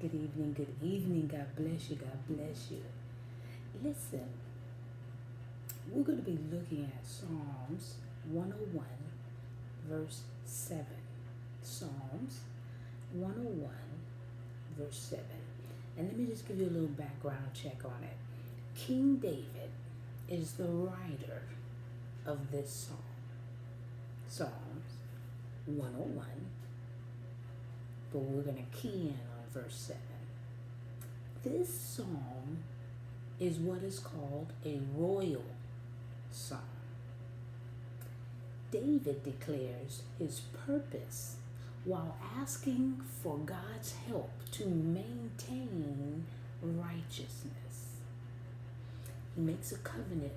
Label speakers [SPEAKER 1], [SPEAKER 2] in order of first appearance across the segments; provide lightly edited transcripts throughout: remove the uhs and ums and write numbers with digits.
[SPEAKER 1] Good evening, good evening. God bless you, God bless you. Listen, we're going to be looking at Psalms 101, verse 7. Psalms 101, verse 7. And let me just give you a little background check on it. King David is the writer of this psalm. Psalms 101, but we're going to key in on verse 7. This psalm is what is called a royal psalm. David declares his purpose while asking for God's help to maintain righteousness. He makes a covenant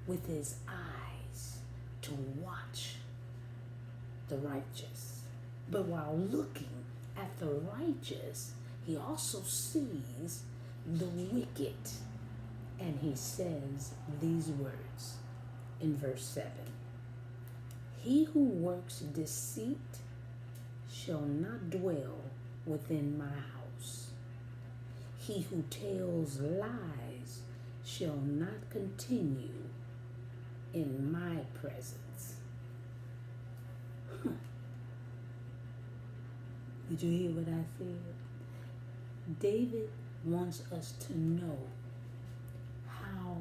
[SPEAKER 1] with his eyes to watch the righteous. But while looking at the righteous, he also sees the wicked. And he says these words in verse 7. He who works deceit shall not dwell within my house. He who tells lies shall not continue in my presence. Did you hear what I said? David wants us to know how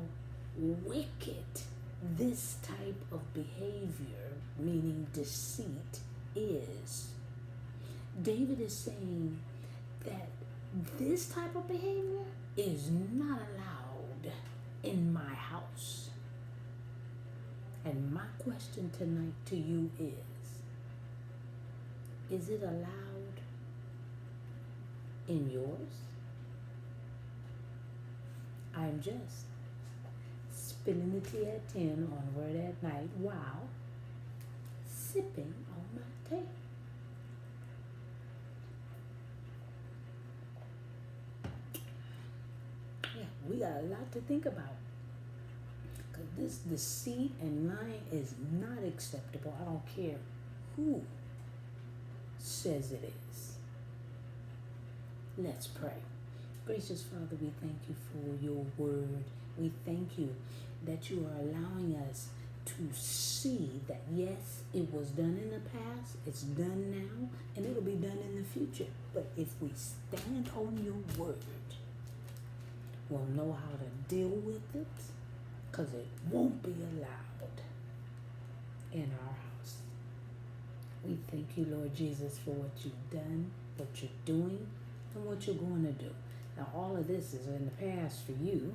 [SPEAKER 1] wicked this type of behavior, meaning deceit, is. David is saying that this type of behavior is not allowed in my house. And my question tonight to you is it allowed in yours? I'm just spilling the tea at 10 on Word at Night while sipping on my tea. Yeah, we got a lot to think about. Because this deceit and lying is not acceptable. I don't care who says it is. Let's pray. Gracious Father, we thank you for your word. We thank you that you are allowing us to see that yes, it was done in the past, it's done now, and it'll be done in the future. But if we stand on your word, we'll know how to deal with it, because it won't be allowed in our house. We thank you, Lord Jesus, for what you've done, what you're doing, and what you're going to do. Now, all of this is in the past for you,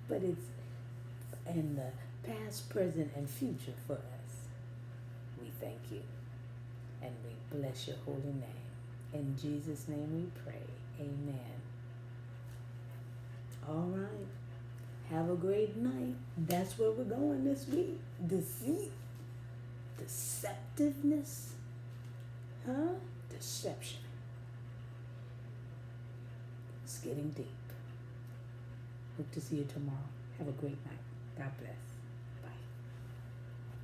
[SPEAKER 1] but it's in the past, present, and future for us. We thank you, and we bless your holy name. In Jesus' name we pray. Amen. All right. Have a great night. That's where we're going this week. Deceit. Deceptiveness. Deception. It's getting deep. Hope to see you tomorrow. Have a great night. God bless.